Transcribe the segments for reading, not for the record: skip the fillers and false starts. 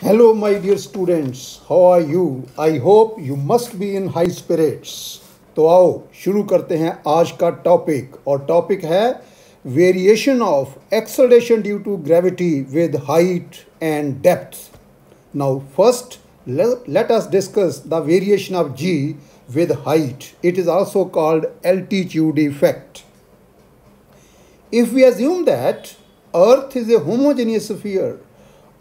Hello, my dear students. How are you? I hope you must be in high spirits. तो आओ शुरू करते हैं आज का टॉपिक और टॉपिक है variation of acceleration due to gravity with height and depth. Now first let us discuss the variation of g with height. It is also called altitude effect. If we assume that Earth is a homogeneous sphere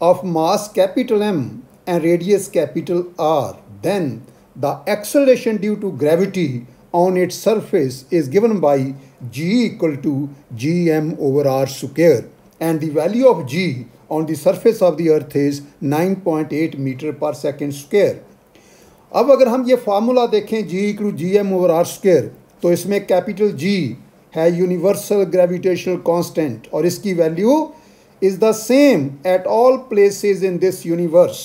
of mass capital M and radius capital R, then the acceleration due to gravity on its surface is given by g equal to gm over r square, and the value of g on the surface of the earth is 9.8 metre per second square. अब अगर हम ये formula देखें g equal G M over R square, तो इसमें capital g है universal gravitational constant और इसकी value is the same at all places in this universe.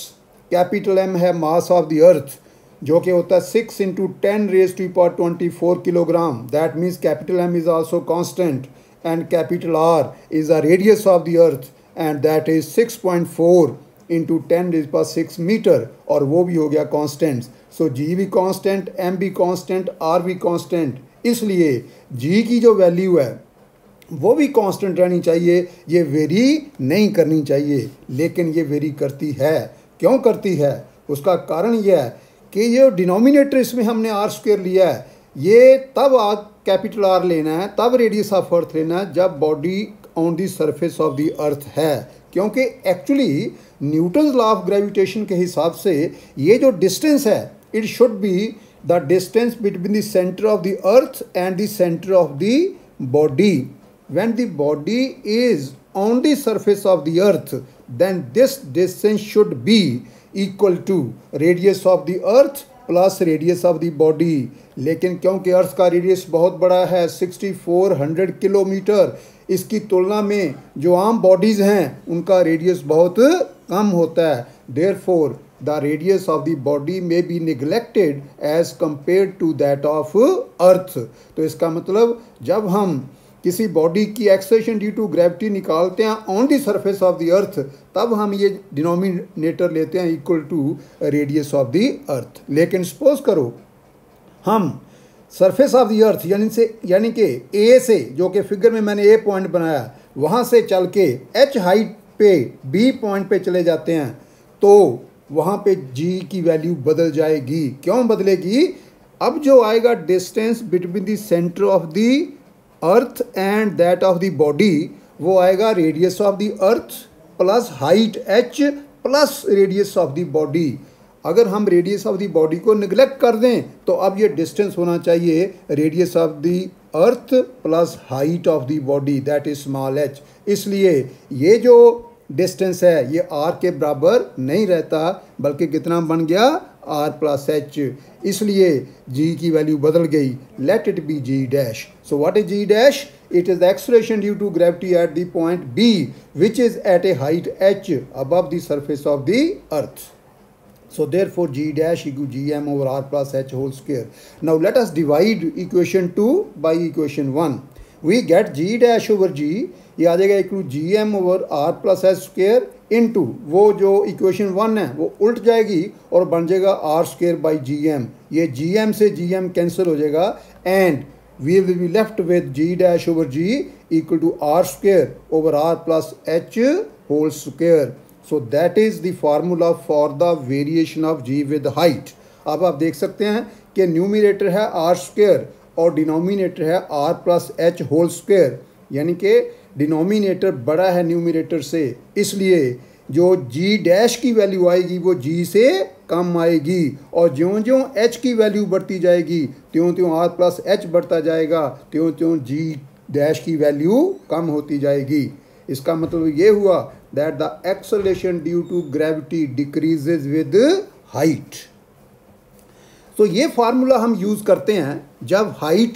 Capital m है मास ऑफ द अर्थ जो कि होता है 6 into 10 raise to power 24 kilogram. That means capital m is also constant and capital r is the radius of the earth and that is 6.4 into 10 raise power 6 metre और वो भी हो गया कांस्टेंट. सो g भी constant, m भी constant, r भी constant. इसलिए g की जो वैल्यू है वो भी कांस्टेंट रहनी चाहिए, ये वेरी नहीं करनी चाहिए. लेकिन ये वेरी करती है. क्यों करती है? उसका कारण यह है कि ये डिनोमिनेटर इसमें हमने आर स्क्वायर लिया है, ये तब कैपिटल आर लेना है, तब रेडियस ऑफ अर्थ लेना है जब body on the surface of the earth है. क्योंकि actually Newton's law of gravitation के हिसाब से ये जो डिस्टेंस है it should be the distance between the centre of the earth and the centre of the body. When the body is on the surface of the earth, then this distance should be equal to radius of the earth plus radius of the body. लेकिन क्योंकि अर्थ का radius बहुत बड़ा है 6400 kilometre, इसकी तुलना में जो आम बॉडीज़ हैं उनका रेडियस बहुत कम होता है. Therefore, the radius of the body may be neglected as compared to that of earth. तो इसका मतलब जब हम किसी बॉडी की एक्सेलरेशन ड्यू टू ग्रेविटी निकालते हैं on the surface of the earth, तब हम ये डिनोमिनेटर लेते हैं equal to radius of the earth. लेकिन सपोज करो हम सरफेस ऑफ द अर्थ यानी कि ए से, जो कि फिगर में मैंने ए पॉइंट बनाया, वहाँ से चल के एच हाइट पे बी पॉइंट पे चले जाते हैं, तो वहाँ पे जी की वैल्यू बदल जाएगी. क्यों बदलेगी? अब जो आएगा distance between the centre of the earth and that of the body, वो आएगा radius of the earth plus height h plus radius of the body. अगर हम रेडियस ऑफ द बॉडी को निगलेक्ट कर दें तो अब ये डिस्टेंस होना चाहिए radius of the earth plus height of the body, that is small h. इसलिए ये जो डिस्टेंस है ये r के बराबर नहीं रहता, बल्कि कितना बन गया r प्लस h. इसलिए g की वैल्यू बदल गई. Let it be g dash. So what is g dash? It is the acceleration due to gravity at the point b which is at a height h above the surface of the earth. So therefore g dash equal gm over r plus h whole square. Now let us divide equation 2 by equation 1. We get g dash over g, ये आ जाएगा equal G M over R plus H square into वो जो equation 1 है वो उल्ट जाएगी और बन जाएगा R square by G M. ये जी एम से जी एम कैंसिल हो जाएगा and we will be left with G dash over G equal to R square over R plus H whole square. So that is the formula for the variation of G with height. अब आप देख सकते हैं कि numerator है R square और denominator है R plus H whole square, यानी कि डिनोमिनेटर बड़ा है न्यूमिनेटर से, इसलिए जो जी डैश की वैल्यू आएगी वो जी से कम आएगी और ज्यों ज्यों एच की वैल्यू बढ़ती जाएगी त्यों त्यों आर प्लस एच बढ़ता जाएगा, त्यों त्यों जी डैश की वैल्यू कम होती जाएगी. इसका मतलब ये हुआ that the acceleration due to gravity decreases with height. तो ये फार्मूला हम यूज़ करते हैं जब हाइट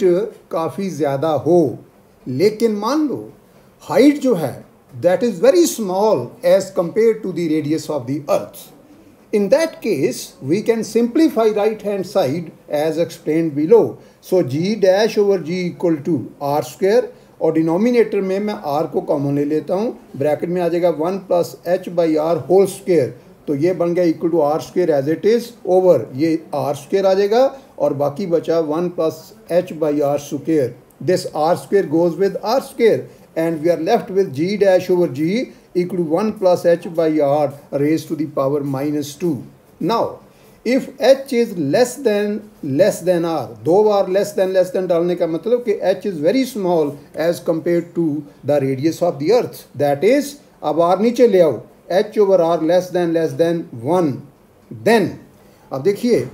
काफ़ी ज़्यादा हो. लेकिन मान लो हाइट जो है that is very small as compared to the radius of the earth. In that case we can simplify right hand side as explain below. So G dash over G equal to R square और denominator में मैं r को common ले लेता हूँ, bracket में आ जाएगा 1 + h/r whole square. तो ये बन गया equal to R square as it is over ये आर स्क्वेयर आ जाएगा और बाकी बचा 1 plus H by R square. This R square goes with R square and we are left with g dash over g equal to 1 plus h by r raised to the power minus 2. Now if h is less than r, दो बार less than डालने का मतलब कि h is very small as compared to the radius of the earth, that is अब r नीचे ले आओ, h over r less than 1, then अब देखिए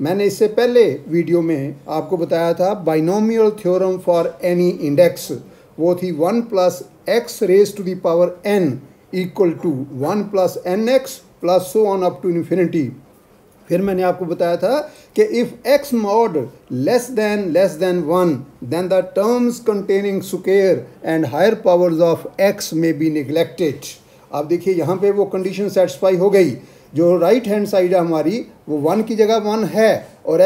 मैंने इससे पहले वीडियो में आपको बताया था binomial theorem for any index, वो थी 1 plus X raise to the power n equal to 1 plus N X plus so on up to infinity. फिर मैंने आपको बताया था कि if x mod less than 1 then the terms containing square and higher powers of x may be neglected. अब देखिए यहाँ पे वो कंडीशन सेटिस्फाई हो गई. जो राइट हैंड साइड है हमारी वो 1 की जगह 1 है और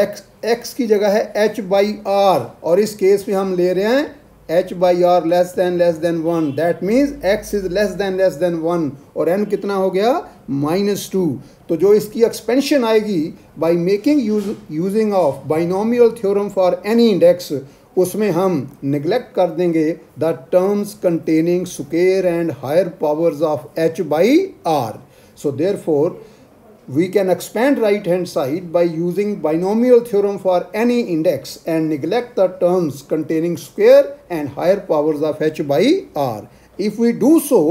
x की जगह है h बाई आर, और इस केस में हम ले रहे हैं h by R less than 1. That means x is less than 1 और n कितना हो गया -2. तो जो इसकी एक्सपेंशन आएगी by making using of binomial theorem for any index, उसमें हम निगलेक्ट कर देंगे the terms containing square and higher powers of h by R. So therefore we can expand right hand side by using binomial theorem for any index and neglect the terms containing square and higher powers of h by r. If we do so,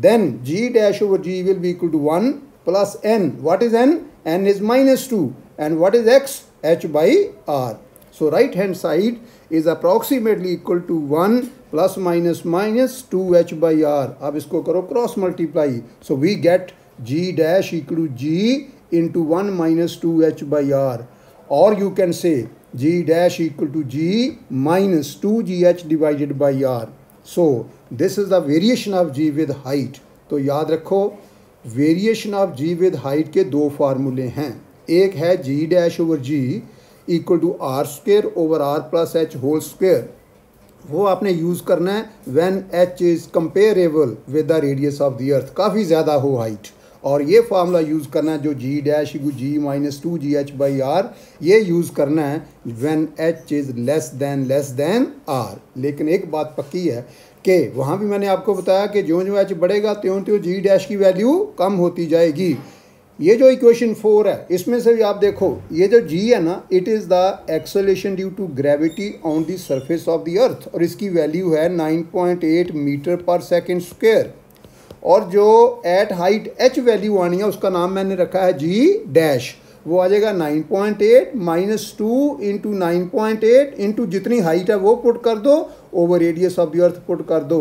then g dash over g will be equal to 1 plus n. What is n? N is -2. And what is x? h by r. So right hand side is approximately equal to 1 plus minus 2h by r. अब इसको करो cross multiply. So we get g dash equal to g into 1 minus 2h by r, or you can say g dash equal to g minus 2gh divided by r. So this is the variation of g with height. तो याद रखो variation of g with height के दो फार्मूले हैं. एक है g dash over g equal to r square over r plus h whole square. वो आपने यूज़ करना है when h is comparable with the radius of the earth, काफ़ी ज़्यादा हो हाइट. और ये फार्मूला यूज़ करना है जो g dash g minus 2gh by R, ये यूज़ करना है when h is less than r. लेकिन एक बात पक्की है कि वहाँ भी मैंने आपको बताया कि जो h बढ़ेगा त्यों g डैश की वैल्यू कम होती जाएगी. ये जो इक्वेशन 4 है इसमें से भी आप देखो ये जो g है ना, it is the acceleration due to gravity on the surface of the earth, और इसकी वैल्यू है 9.8 मीटर पर सेकेंड स्क्वायर. और जो एट हाइट h वैल्यू आनी है उसका नाम मैंने रखा है g डैश. वो आ जाएगा 9.8 माइनस 2 इंटू 9.8 इंटू जितनी हाइट है वो पुट कर दो over radius of the earth put कर दो.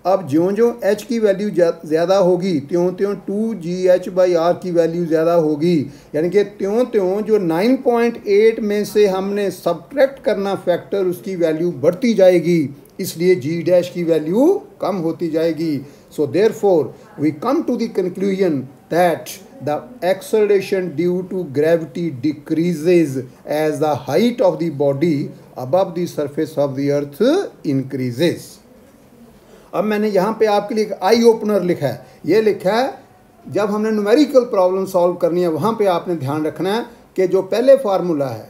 अब ज्यों h की वैल्यू ज़्यादा होगी त्यों 2gh बाई r की वैल्यू ज़्यादा होगी. यानी कि त्यों जो 9.8 में से हमने सब्ट्रैक्ट करना फैक्टर उसकी वैल्यू बढ़ती जाएगी, इसलिए g डैश की वैल्यू कम होती जाएगी. So therefore we come to the conclusion that the acceleration due to gravity decreases as the height of the body above the surface of the earth increases. अब मैंने यहाँ पे आपके लिए एक आई ओपनर लिखा है. ये लिखा है जब हमने न्यूमेरिकल प्रॉब्लम सॉल्व करनी है वहाँ पे आपने ध्यान रखना है कि जो पहले फार्मूला है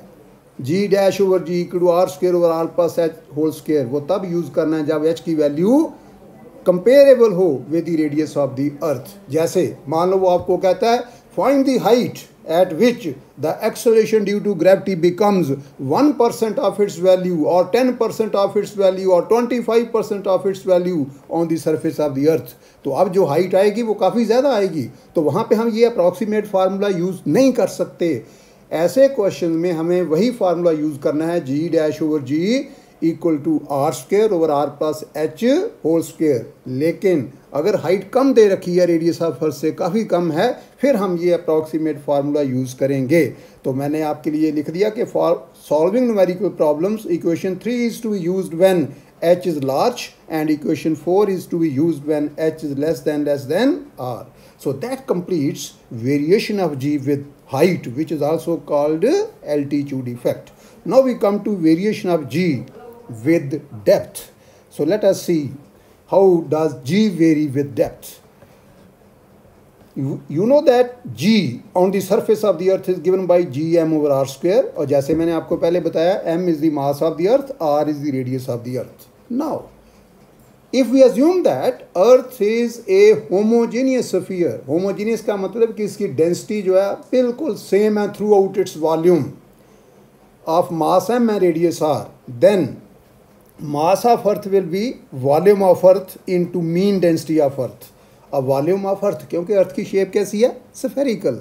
g dash over g equal to R square over R plus H whole square, वो तब यूज़ करना है जब h की वैल्यू कंपेरेबल हो with the radius of the earth. जैसे मान लो वो आपको कहता है find the height at which the acceleration due to gravity becomes 1% of its value और 10% ऑफ इट्स वैल्यू और 25% of its value on the surface of the earth. तो अब जो हाइट आएगी वो काफ़ी ज़्यादा आएगी, तो वहाँ पे हम ये अप्रॉक्सीमेट फार्मूला यूज़ नहीं कर सकते. ऐसे क्वेश्चन में हमें वही फार्मूला यूज़ करना है g dash over g equal to R square over R plus H whole square. लेकिन अगर हाइट कम दे रखी है रेडियस ऑफ अर्थ से काफ़ी कम है फिर हम ये अप्रॉक्सीमेट फार्मूला यूज़ करेंगे. तो मैंने आपके लिए लिख दिया कि for solving numerical problems equation 3 is to be used when h is large and equation 4 is to be used when h is less than r. So that completes variation of g with height, which is also called altitude effect. Now we come to variation of g with depth. So let us see how does g vary with depth. You know that g on the surface of the earth is given by gm over r square, और जैसे मैंने आपको पहले बताया m is the mass of the earth, r is the radius of the earth. Now if we assume that earth is a homogeneous sphere, homogeneous का मतलब कि इसकी डेंसिटी जो है बिल्कुल सेम है through out its volume of mass m and radius r, then mass of earth will be volume of earth into mean density of earth. अब volume of earth, क्योंकि अर्थ की शेप कैसी है, स्फेरिकल,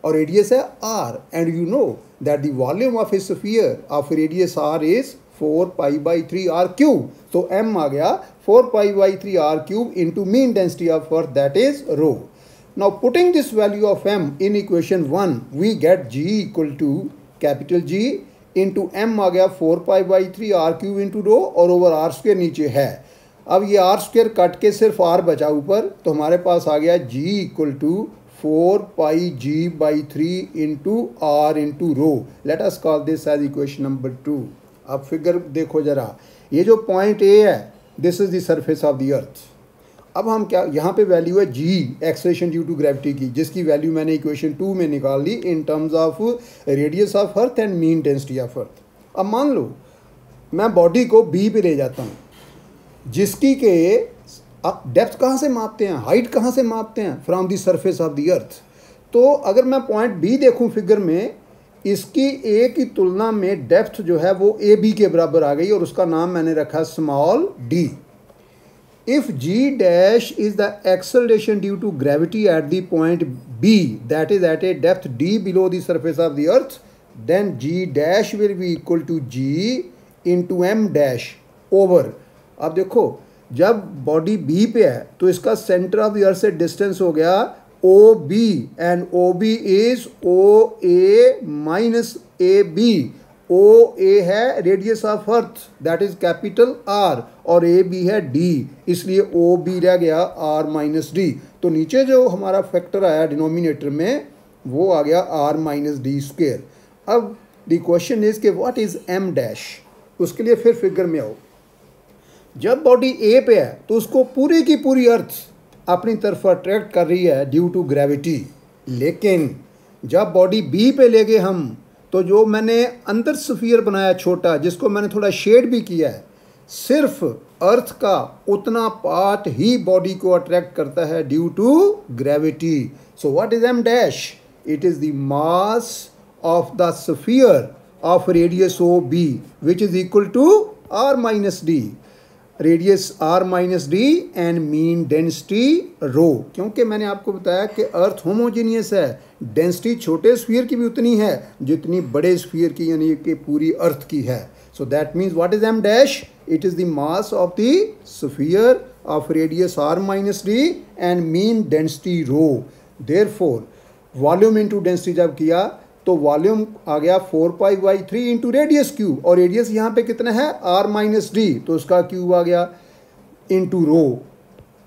और रेडियस है r, and you know that the volume of a sphere of radius r is 4π/3 r cube. तो m आ गया 4π/3 r cube into mean density of earth, that is rho. Now putting this value of m in equation 1, we get g equal to capital G into m आ गया 4π/3 r cube into rho, और over r square नीचे है. अब ये r square cut के सिर्फ r बचा ऊपर, तो हमारे पास आ गया g equal to 4πg/3 into r into rho. Let us call this as equation number 2. अब फिगर देखो जरा, ये जो पॉइंट A है, this is the surface of the earth. अब हम क्या, यहाँ पे वैल्यू है g acceleration due to gravity की, जिसकी वैल्यू मैंने इक्वेशन 2 में निकाल ली in terms of radius of earth and mean density of earth. अब मान लो मैं बॉडी को B पे ले जाता हूँ, जिसकी के आप डेप्थ कहाँ से मापते हैं, हाइट कहाँ से मापते हैं, from the surface of the earth. तो अगर मैं पॉइंट B देखूँ फिगर में, इसकी A की तुलना में डेप्थ जो है वो AB के बराबर आ गई, और उसका नाम मैंने रखा small d. If g dash is the acceleration due to gravity at the point B, that is at a depth d below the surface of the earth, then g dash will be equal to g into m dash over. अब देखो, जब body B पे है तो इसका centre of the अर्थ से distance हो गया OB, and OB is OA minus AB. OA है radius of earth, that is capital R, और AB है D, इसलिए OB रह गया R माइनस D. तो नीचे जो हमारा फैक्टर आया डिनोमिनेटर में, वो आ गया R माइनस D स्क्वेयर. अब द क्वेश्चन इज कि व्हाट इज M डैश. उसके लिए फिर फिगर में आओ. जब बॉडी A पे है तो उसको पूरी की पूरी अर्थ अपनी तरफ अट्रैक्ट कर रही है ड्यू टू ग्रेविटी. लेकिन जब बॉडी B पे ले गए हम, तो जो मैंने अंदर स्फीयर बनाया छोटा, जिसको मैंने थोड़ा शेड भी किया है, सिर्फ अर्थ का उतना पार्ट ही बॉडी को अट्रैक्ट करता है due to gravity. So what is m dash? It is the mass of the sphere of radius OB, which is equal to r minus d. Radius r minus D and mean density rho. क्योंकि मैंने आपको बताया कि earth homogeneous है, density छोटे sphere की भी उतनी है जितनी बड़े स्फीयर की, यानी कि पूरी अर्थ की है. So that means what is m dash? It is the mass of the sphere of radius r minus D and mean density row. Therefore volume into density जब किया तो वॉल्यूम आ गया 4π/3 इंटू रेडियस क्यूब, और radius यहाँ पे कितना है r minus D, तो उसका क्यूब आ गया into rho.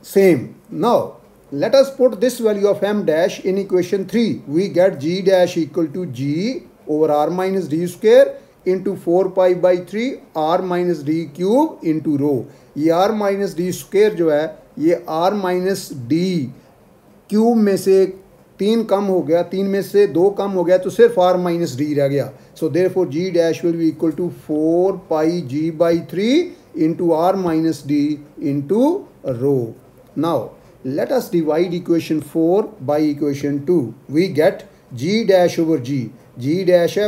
Same. Now let us put this value of m dash in equation 3. We get g dash equal to g over r minus d square into 4π/3 r minus d cube into rho. ये r minus d square जो है, ये r minus d cube में से 3 कम हो गया, 3 में से 2 कम हो गया, तो सिर्फ r माइनस डी रह गया. So therefore g dash will be equal to 4πg/3 into r minus D into rho. Now let us divide equation 4 by equation 2. We get g dash over g. g dash है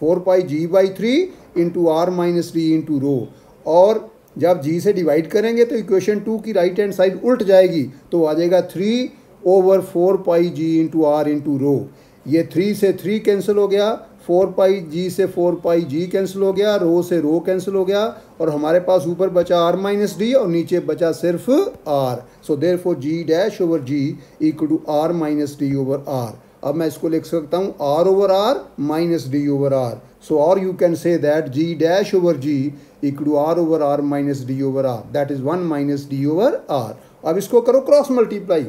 4πg/3 into r minus d into rho. और जब g से divide करेंगे तो equation 2 की right hand side उल्ट जाएगी, तो आ जाएगा 3/4πg into r into rho. ये 3 से 3 कैंसिल हो गया, 4πg से 4πg कैंसिल हो गया, रो से रो कैंसिल हो गया, और हमारे पास ऊपर बचा r माइनस डी और नीचे बचा सिर्फ r. So therefore g dash over g equal to r minus D over r. अब मैं इसको लिख सकता हूँ r ओवर r minus D over r. So और you can say that g dash over g equal to r ओवर r minus D over r, that is 1 minus D over r. अब इसको करो क्रॉस मल्टीप्लाई,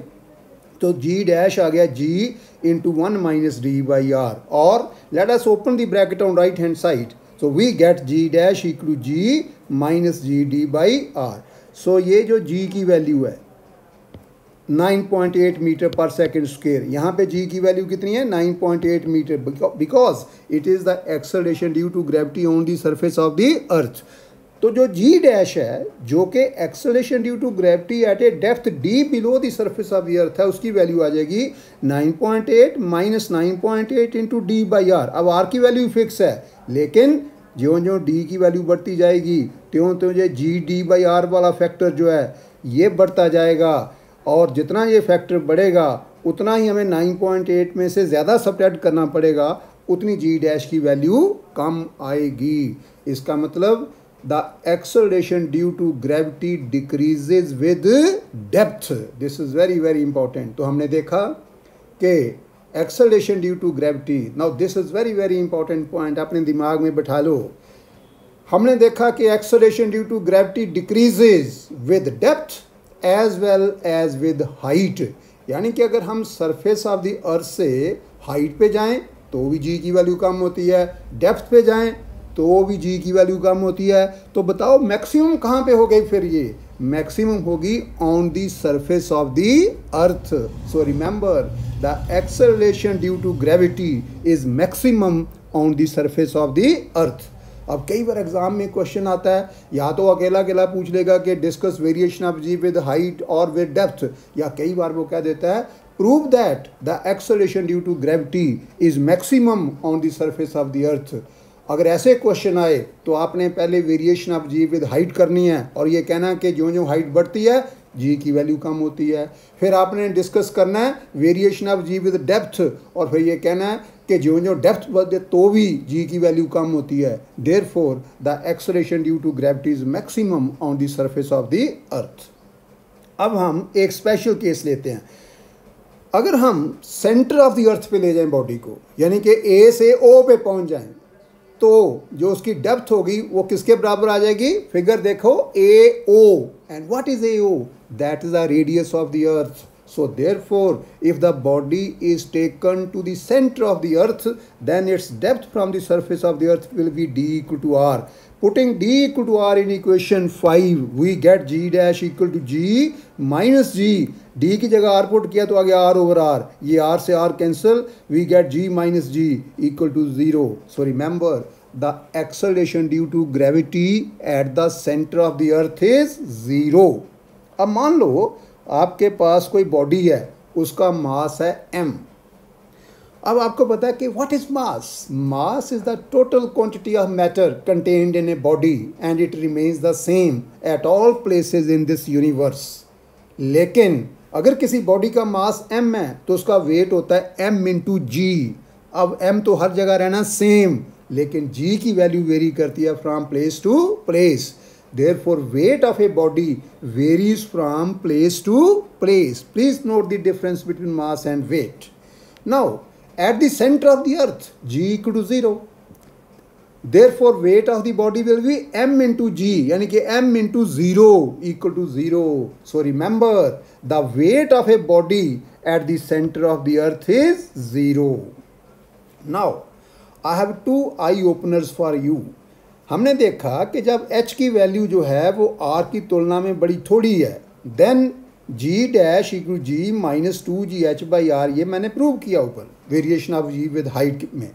तो g dash आ गया g into 1 minus D by R. और let us open the bracket on right hand side, so we get g dash equal to g minus G D by R. So ये जो g की value है, 9.8 metre per second square. यहाँ पे जी की value कितनी है? 9.8 metre, because it is the acceleration due to gravity on the surface of the earth. तो जो जी डैश है, जो कि acceleration due to gravity at a depth D below the surface of the earth है, उसकी value आ जाएगी 9.8 minus 9.8 into D by R. अब आर की वैल्यू फिक्स है, लेकिन ज्यों ज्यों डी की वैल्यू बढ़ती जाएगी त्यों त्यों जो जी डी बाई आर वाला फैक्टर जो है ये बढ़ता जाएगा, और जितना ये फैक्टर बढ़ेगा उतना ही हमें 9.8 में से ज़्यादा सब्ट्रैक्ट करना पड़ेगा, उतनी जी डैश की वैल्यू कम आएगी। इसका मतलब the acceleration due to gravity decreases with depth. This is very very important. तो हमने देखा कि acceleration due to gravity, now this is very very important point, अपने दिमाग में बैठा लो। हमने देखा कि acceleration due to gravity decreases with depth as well as with height. यानी कि अगर हम सरफेस ऑफ द अर्थ से हाइट पे जाएं तो भी जी की वैल्यू कम होती है, डेप्थ पे जाएं तो भी जी की वैल्यू कम होती है। तो बताओ मैक्सिमम कहाँ पे हो गई फिर? ये मैक्सिमम होगी on the surface of the earth. So remember the acceleration due to gravity is maximum on the surface of the earth. अब कई बार एग्जाम में क्वेश्चन आता है, या तो अकेला अकेला पूछ लेगा कि discuss variation of G with height और विद डेप्थ, या कई बार वो कह देता है prove that the acceleration due to gravity is maximum on the surface of the earth. अगर ऐसे क्वेश्चन आए तो आपने पहले variation of G with height करनी है और ये कहना कि जो जो हाइट बढ़ती है जी की वैल्यू कम होती है। फिर आपने डिस्कस करना है variation of G with depth, और फिर ये कहना है कि जो जो डेप्थ बढ़े तो भी जी की वैल्यू कम होती है। Therefore the acceleration due to gravity is maximum on the surface of the earth. अब हम एक स्पेशल केस लेते हैं। अगर हम सेंटर ऑफ द अर्थ पे ले जाएं बॉडी को, यानी कि ए से ओ पे पहुंच जाएं, तो जो उसकी डेप्थ होगी वो किसके बराबर आ जाएगी? फिगर देखो, A O. And what is A O? That is the radius of the earth. So therefore, if the body is taken to the center of the earth, then its depth from the surface of the earth will be d equal to r. Putting d equal to r in equation 5, we get g dash equal to g minus g. d की जगह r put किया तो आ गया r over r. ये r से r cancel, we get g minus g equal to 0. So remember, the acceleration due to gravity at the center of the earth is 0. अब मान लो आपके पास कोई बॉडी है, उसका मास है m। अब आपको पता है कि what is mass? Mass is the total quantity of matter contained in a body and it remains the same at all places in this universe. लेकिन अगर किसी बॉडी का मास m है तो उसका वेट होता है m इंटू जी। अब m तो हर जगह रहना सेम, लेकिन g की वैल्यू वेरी करती है from place to place. Therefore, weight of a body varies from place to place. Please note the difference between mass and weight. Now, at the center of the earth, g equal to 0. Therefore, weight of the body will be m into g, यानी कि m into 0 equal to 0. So remember, the weight of a body at the center of the earth is 0. Now, I have two eye openers for you. हमने देखा कि जब h की value जो है वो r की तुलना में बड़ी थोड़ी है, then g dash equal G minus 2gh by R, ये मैंने प्रूव किया ऊपर variation of g with height में।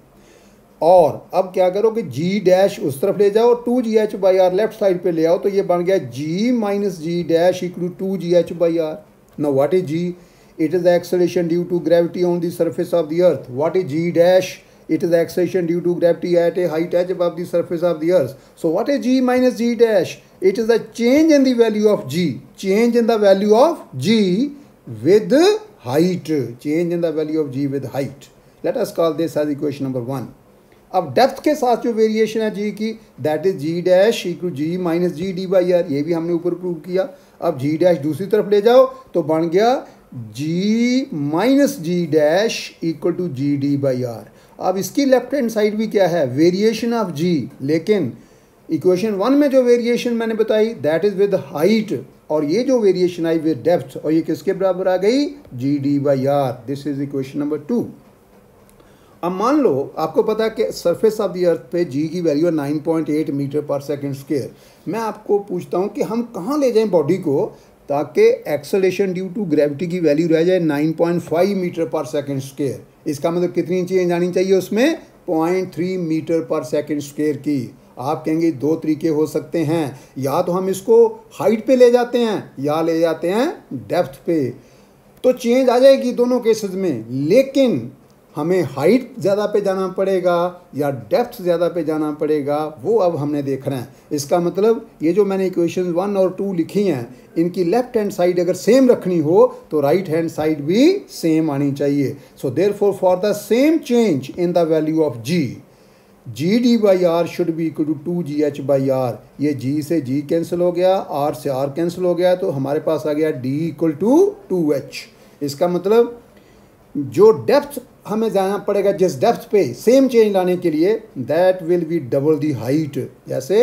और अब क्या करो कि g डैश उस तरफ ले जाओ, 2gh by are left side पे ले आओ, तो ये बन गया g minus G dash equal 2gh by R. Now what is g? It is the acceleration due to gravity on the surface of the earth. What is g dash? It is the acceleration due to gravity at a height h above the surface of the earth. So what is g minus g dash? It is the change in the value of g. Change in the value of g with height. Change in the value of g with height. Let us call this as equation number 1. अब depth के साथ जो variation है g की, that is g dash equal G minus G D by R, ये भी हमने ऊपर प्रूव किया। अब g डैश दूसरी तरफ ले जाओ तो बन गया g minus G dash equal to G D by R. अब इसकी लेफ्ट हैंड साइड भी क्या है? वेरिएशन ऑफ g, लेकिन इक्वेशन 1 में जो वेरिएशन मैंने बताई दैट इज विद हाइट, और ये जो वेरिएशन आई विद डेप्थ, और ये किसके बराबर आ गई? G D by R. This is equation number 2। अब मान लो आपको पता है कि सरफेस ऑफ द अर्थ पे g की वैल्यू है 9.8 मीटर पर सेकेंड स्क्वायर। मैं आपको पूछता हूँ कि हम कहाँ ले जाएं बॉडी को ताकि एक्सेलरेशन ड्यू टू ग्रेविटी की वैल्यू रह जाए 9.5 मीटर पर सेकंड स्क्वायर। इसका मतलब कितनी चेंज आनी चाहिए उसमें? 0.3 मीटर पर सेकंड स्क्वायर की। आप कहेंगे दो तरीके हो सकते हैं, या तो हम इसको हाइट पे ले जाते हैं या ले जाते हैं डेप्थ पे, तो चेंज आ जाएगी दोनों केसेस में। लेकिन हमें हाइट ज़्यादा पे जाना पड़ेगा या डेप्थ ज़्यादा पे जाना पड़ेगा, वो अब हमने देखना है। इसका मतलब ये जो मैंने इक्वेशन 1 और 2 लिखी हैं, इनकी लेफ्ट हैंड साइड अगर सेम रखनी हो तो राइट हैंड साइड भी सेम आनी चाहिए। So therefore for the same change in the value of G D by R should be equal to 2GH by R. ये जी से जी कैंसिल हो गया, आर से आर कैंसिल हो गया, तो हमारे पास आ गया डी इक्वल टू 2H। इसका मतलब जो डेप्थ हमें जाना पड़ेगा, जिस डेप्थ पे सेम चेंज लाने के लिए, that will be double the height. जैसे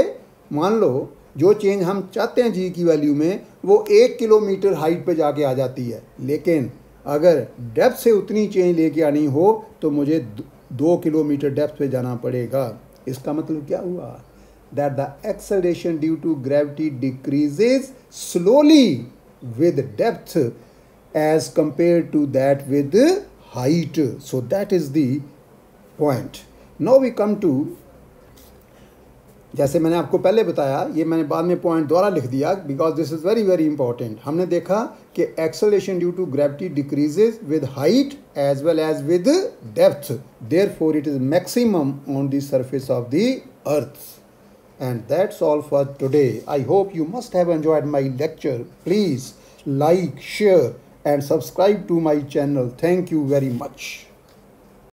मान लो जो चेंज हम चाहते हैं जी की वैल्यू में, वो 1 किलोमीटर हाइट पे जाके आ जाती है, लेकिन अगर डेप्थ से उतनी चेंज लेके आनी हो तो मुझे 2 किलोमीटर डेप्थ पे जाना पड़ेगा। इसका मतलब क्या हुआ? That the acceleration due to gravity decreases slowly with depth as compared to that with height. So that is the point. Now we come to, जैसे मैंने आपको पहले बताया, ये मैंने बाद में पॉइंट द्वारा लिख दिया because this is very very important. हमने देखा कि acceleration due to gravity decreases with height as well as with depth, therefore it is maximum on the surface of the earth. And that's all for today. I hope you must have enjoyed my lecture. Please like, share and subscribe to my channel. Thank you very much.